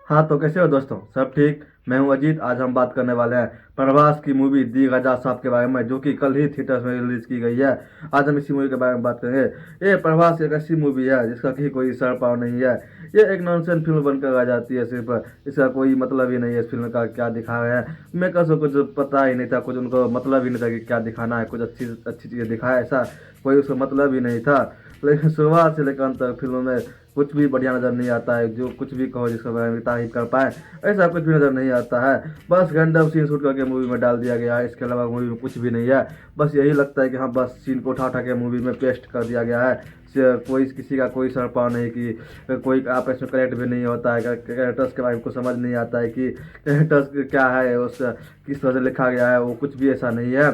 हाँ तो कैसे हो दोस्तों, सब ठीक। मैं हूं अजीत। आज हम बात करने वाले हैं प्रभास की मूवी दी गजा साहब के बारे में, जो कि कल ही थिएटर्स में रिलीज की गई है। आज हम इसी मूवी के बारे में बात करेंगे। ये प्रभास एक ऐसी मूवी है जिसका कि कोई सर पाव नहीं है। ये एक नॉनसेंस फिल्म बनकर आ जाती है सिर्फ। इसका कोई मतलब ही नहीं है इस फिल्म का क्या दिखा रहे हैं। मेकर्स को कुछ पता ही नहीं था, कुछ उनको मतलब ही नहीं था कि क्या दिखाना है। कुछ अच्छी अच्छी चीज़ें दिखाए, ऐसा कोई उसका मतलब ही नहीं था। लेकिन शुरुआत से लेकर अंत तक फिल्म में कुछ भी बढ़िया नज़र नहीं आता है। जो कुछ भी कहो जिसके बारे में तारीफ कर पाए, ऐसा कुछ भी नज़र नहीं आता है। बस रैंडम सीन शूट करके मूवी में डाल दिया गया है। इसके अलावा मूवी में कुछ भी नहीं है। बस यही लगता है कि हाँ, बस सीन को उठा उठा के मूवी में पेस्ट कर दिया गया है। कोई किसी का कोई सर पाव नहीं कि कोई आपस में कनेक्ट भी नहीं होता है। कैरेक्टर्स के बारे में कुछ समझ नहीं आता है कि कैरेक्टर्स क्या है, उस किस तरह से लिखा गया है। वो कुछ भी ऐसा नहीं है,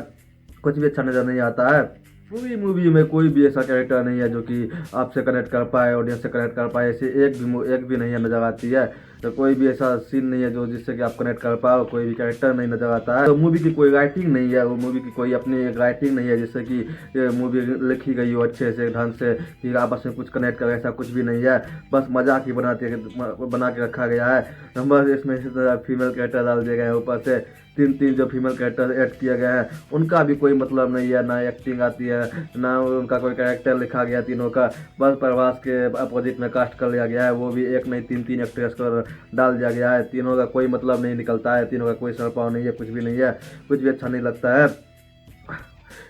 कुछ भी अच्छा नज़र नहीं आता है। पूरी मूवी में कोई भी ऐसा कैरेक्टर नहीं है जो कि आपसे कनेक्ट कर पाए, ऑडियंस से कनेक्ट कर पाए। ऐसे एक भी नहीं है, नजर आती है। तो कोई भी ऐसा सीन नहीं है जो जिससे कि आप कनेक्ट कर पाओ। कोई भी कैरेक्टर नहीं नजर आता है। तो मूवी की कोई राइटिंग नहीं है, वो मूवी की कोई अपनी एक राइटिंग नहीं है जिससे कि ये मूवी लिखी गई हो अच्छे से ढंग से कि आपस में कुछ कनेक्ट करे। ऐसा कुछ भी नहीं है। बस मजाक ही बना के रखा गया है। बस इसमें फीमेल कैरेक्टर डाल दिए गए हैं ऊपर से। तीन तीन जो फीमेल कैरेक्टर ऐड किए गए हैं उनका भी कोई मतलब नहीं है, ना एक्टिंग आती है, ना उनका कोई कैरेक्टर लिखा गया तीनों का। बस प्रभास के अपोजिट में कास्ट कर लिया गया है, वो भी एक नहीं तीन तीन एक्ट्रेस को डाल दिया गया है। तीनों का कोई मतलब नहीं निकलता है, तीनों का कोई सर पाव नहीं है, कुछ भी नहीं है। कुछ भी अच्छा नहीं लगता है।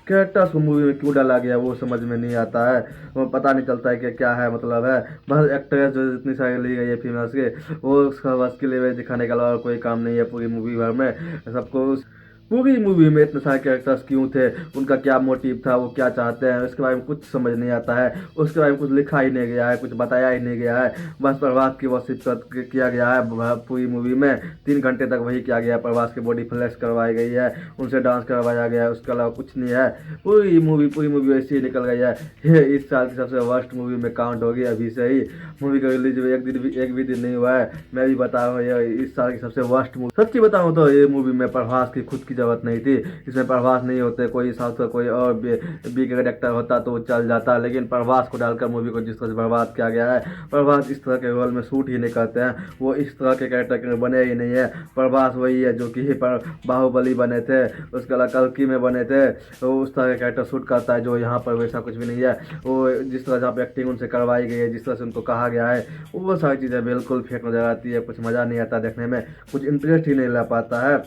कैरेक्टर्स को मूवी में क्यों डाला गया वो समझ में नहीं आता है। वो पता नहीं चलता है कि क्या है मतलब है। बस एक्ट्रेस जो इतनी सारी ली गई है फीमेल्स के, वो उसका बस के लिए दिखाने के अलावा और कोई काम नहीं है पूरी मूवी भर में। सबको पूरी मूवी में इतने सारे कैरेक्टर्स क्यों थे, उनका क्या मोटिव था, वो क्या चाहते हैं, उसके बारे में कुछ समझ नहीं आता है। उसके बारे में कुछ लिखा ही नहीं गया है, कुछ बताया ही नहीं गया है। बस प्रभास की वर्शिप किया गया है पूरी मूवी में। 3 घंटे तक वही किया गया है। प्रभास की बॉडी फ्लैश करवाई गई है, उनसे डांस करवाया गया है, उसके अलावा कुछ नहीं है। पूरी मूवी ऐसी ही निकल गई है। ये इस साल की सबसे वर्स्ट मूवी में काउंट होगी अभी से ही। मूवी का रिलीज एक भी दिन नहीं हुआ है। मैं भी बता रहा हूँ ये इस साल की सबसे वर्स्ट मूवी। सच्ची बताऊँ तो ये मूवी में प्रभास की खुद की जरूरत नहीं थी। इसमें प्रभास नहीं होते, कोई साउथ का कोई और बी कैरेक्टर होता तो वो चल जाता। लेकिन प्रभास को डालकर मूवी को जिस तरह से बर्बाद किया गया है। प्रभास इस तरह के रोल में शूट ही नहीं करते हैं, वो इस तरह के कैरेक्टर के बने ही नहीं है। प्रभास वही है जो कि बाहुबली बने थे, उसके अलावा कल्कि में बने थे। वो उस तरह का कैरेक्टर शूट करता है जो यहाँ पर वैसा कुछ भी नहीं है। वो जिस तरह से आप एक्टिंग उनसे करवाई गई है, जिस तरह से उनको कहा गया है, वो सारी चीज़ें बिल्कुल फेक नजर आती है। कुछ मज़ा नहीं आता देखने में, कुछ इंटरेस्ट ही नहीं ला पाता है।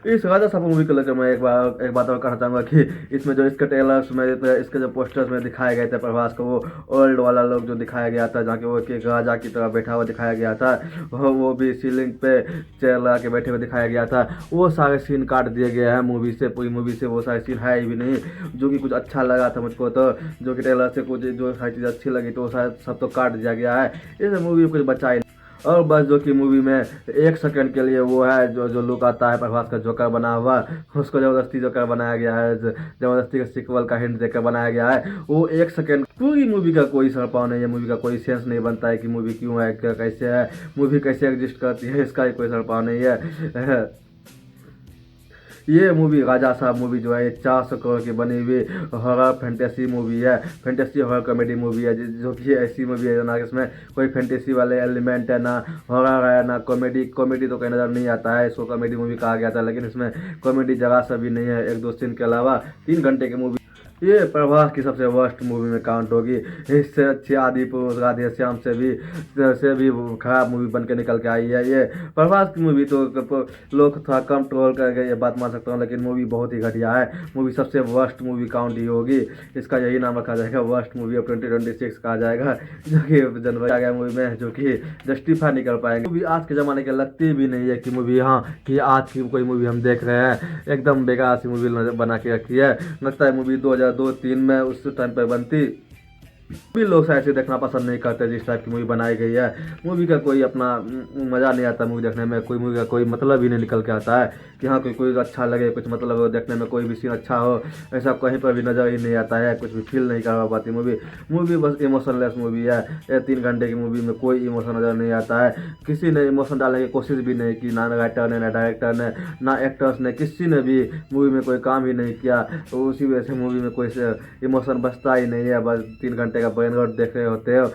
इस राजा साहब मूवी को लेकर मैं एक बात और कहना चाहूँगा कि इसमें जो इसके ट्रेलर्स में, इसके जो पोस्टर्स में दिखाए गए थे प्रभास को, वो ओल्ड वाला लोग जो दिखाया गया था, जहाँ के वो एक राजा की तरह बैठा हुआ दिखाया गया था, वो भी सीलिंग पे चेयर लगा के बैठे हुए दिखाया गया था। वो सारे सीन काट दिए गए हैं मूवी से। पूरी मूवी से वो सारे सीन है ही भी नहीं, जो कि कुछ अच्छा लगा था मुझको। तो जो कि ट्रेलर से कुछ जो सारी चीज़ अच्छी लगी तो वो सब तो काट दिया गया है। इस मूवी में कुछ बचा ही। और बस जो कि मूवी में 1 सेकंड के लिए वो है जो जो लुक आता है प्रभास का जोकर बना हुआ, उसको जबरदस्ती जोकर बनाया गया है। जबरदस्ती का सीक्वल का हिंट देकर बनाया गया है। वो 1 सेकंड, पूरी मूवी का कोई सर पाव नहीं है। मूवी का कोई सेंस नहीं बनता है कि मूवी क्यों है, कैसे है, मूवी कैसे एग्जिस्ट करती है, इसका ही कोई सर पाव नहीं है। ये मूवी राजा साहब मूवी जो है 400 करोड़ की बनी हुई हॉरर फैंटेसी मूवी है। फैंटेसी हॉरर कॉमेडी मूवी है, जो कि ऐसी मूवी है ना इसमें कोई फैंटेसी वाले एलिमेंट है, ना हॉरर है, ना कॉमेडी। कॉमेडी तो कहीं नज़र नहीं आता है, इसको कॉमेडी मूवी कहा गया था, लेकिन इसमें कॉमेडी जगह सा भी नहीं है। 1-2 सीन के अलावा 3 घंटे की मूवी ये प्रभास की सबसे वर्स्ट मूवी में काउंट होगी। इससे अच्छी आदि पुरुष राधे श्याम से भी खराब मूवी बन के निकल के आई है ये प्रभास की मूवी। तो लोग थोड़ा कम ट्रोल करके ये बात मान सकता हूँ, लेकिन मूवी बहुत ही घटिया है। मूवी सबसे वर्स्ट मूवी काउंट ही होगी। इसका यही नाम रखा जाएगा, वर्स्ट मूवी ऑफ 2026 कहा जाएगा, जो कि जनवरी आ गया मूवी में, जो कि जस्टिफाई नहीं कर पाएंगे। मूवी आज के ज़माने के लगती भी नहीं है कि मूवी, हाँ कि आज की कोई मूवी हम देख रहे हैं। एकदम बेकार सी मूवी बना के रखी है। लगता है मूवी 2002-3 में उस टाइम पर बनती। भी लोग शायद से देखना पसंद नहीं करते जिस टाइप की मूवी बनाई गई है। मूवी का कोई अपना मज़ा नहीं आता मूवी देखने में। कोई मूवी का कोई मतलब ही नहीं निकल के आता है कि हाँ कोई अच्छा लगे, कुछ मतलब हो देखने में, कोई भी सीन अच्छा हो, ऐसा कहीं पर भी नज़र ही नहीं आता है। कुछ भी फील नहीं कर पाती मूवी बस इमोशनलेस मूवी है। ये 3 घंटे की मूवी में कोई इमोशन नज़र नहीं आता है। किसी ने इमोशन डालने की कोशिश भी नहीं की, ना राइटर ने, ना डायरेक्टर ने, ना एक्टर्स ने, किसी ने भी मूवी में कोई काम ही नहीं किया। तो उसी वजह से मूवी में कोई इमोशन बचता ही नहीं है। बस 3 घंटे का ब्रेन रॉट देख रहे होते हो।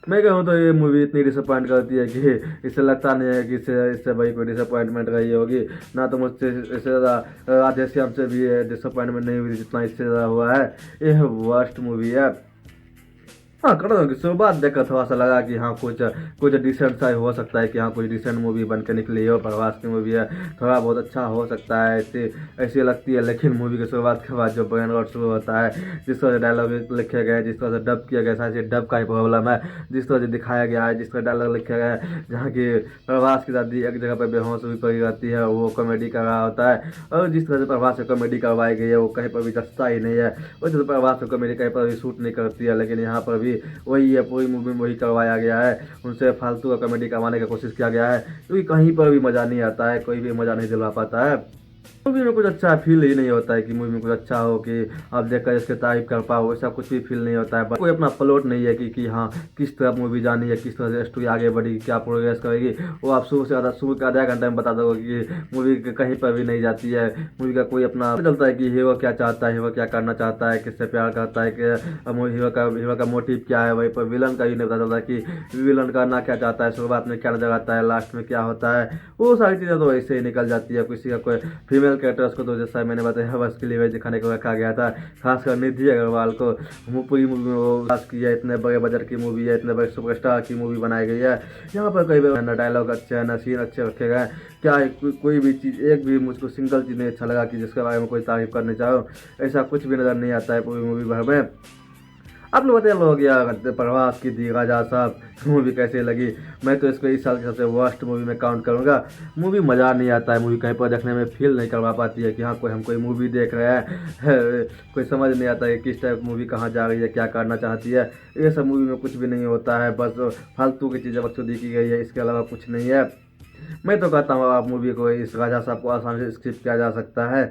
मैं कहूँ तो ये मूवी इतनी डिसअपॉइंट करती है कि इससे लगता नहीं है कि इससे इससे भाई कोई डिसअपॉइंटमेंट रही होगी। ना तो मुझसे इससे ज़्यादा राधेश्याम से भी डिसअपॉइंटमेंट नहीं हुई जितना इससे ज़्यादा हुआ है। ये वर्स्ट मूवी है। हाँ, करो की शुरुआत देखकर थोड़ा सा लगा कि हाँ कुछ कुछ डिसेंट सा हो सकता है कि हाँ कुछ डिसेंट मूवी बन के निकली हो, प्रभास की मूवी है, थोड़ा बहुत अच्छा हो सकता है ऐसी ऐसी लगती है। लेकिन मूवी की शुरुआत के बाद जो ब्रेन रॉट शुरू होता है, जिस तरह से डायलॉग लिखे गए, जिस तरह से डब किया गया, शायद डब का ही प्रॉब्लम है, जिस तरह से दिखाया गया है, जिस तरह डायलॉग लिखे गए हैं, जहाँ की प्रभास की दादी एक जगह पर बेहोश हुई पड़ी रहती है, वो कॉमेडी कर रहा होता है, और जिस तरह से प्रभास से कॉमेडी करवाई गई है वो कहीं पर भी जचता ही नहीं है। उस तरह प्रभास से कॉमेडी कहीं पर भी शूट नहीं करती है, लेकिन यहाँ पर भी वही है, पूरी मूवी में वही करवाया गया है। उनसे फालतू का कॉमेडी करवाने की कोशिश किया गया है, क्योंकि कहीं पर भी मज़ा नहीं आता है, कोई भी मज़ा नहीं दिलवा पाता है। मूवी में कुछ अच्छा फील ही नहीं होता है कि मूवी में कुछ अच्छा हो कि आप देखकर इसके तारीफ कर पाओ, ऐसा कुछ भी फील नहीं होता है। कोई अपना प्लॉट नहीं है कि हाँ किस तरह मूवी जानी है, किस तरह से स्टोरी आगे बढ़ेगी, क्या प्रोग्रेस करेगी, वो आप शुरू के आधा घंटे में बता दोगे कि मूवी कहीं पर भी नहीं जाती है। मूवी का कोई अपना चलता है कि हीरो क्या चाहता है, हीरो क्या करना चाहता है, किससे प्यार करता है, कि हीरो का मोटिव क्या है। वहीं पर विलन का ही नहीं पता चलता कि विलन करना क्या चाहता है, शुरुआत में क्या नजर आता है, लास्ट में क्या होता है। वो सारी चीज़ें तो ऐसे ही निकल जाती है। किसी का कोई फीमेल कैरेक्टर्स को तो जैसा मैंने बताया बस के लिए दिखाने को रखा गया था, खासकर निधि अग्रवाल को पूरी मूवी में वो खास किया। इतने बड़े बजट की मूवी है, इतने बड़े सुपरस्टार की मूवी बनाई गई है, यहाँ पर कई बार डायलॉग अच्छे हैं, न सीन अच्छे रखे गए हैं। क्या है कोई भी चीज़, एक भी मुझको सिंगल चीज़ नहीं अच्छा लगा कि जिसके बारे में कोई तारीफ करने चाहो, ऐसा कुछ भी नज़र नहीं आता है पूरी मूवी भर में। आप लोग बताइए लोग यार प्रभास की दी राजा साहब मूवी कैसे लगी। मैं तो इसको इस साल की सबसे वर्स्ट मूवी में काउंट करूंगा। मूवी मज़ा नहीं आता है, मूवी कहीं पर देखने में फील नहीं करवा पाती है कि हाँ हम कोई मूवी देख रहे हैं। कोई समझ नहीं आता है किस टाइप मूवी कहाँ जा रही है, क्या करना चाहती है। ये सब मूवी में कुछ भी नहीं होता है, बस फालतू की चीज़ें बकचोदी की गई है, इसके अलावा कुछ नहीं है। मैं तो कहता हूँ आप मूवी को इस राजा साहब को आसानी से स्किप किया जा सकता है।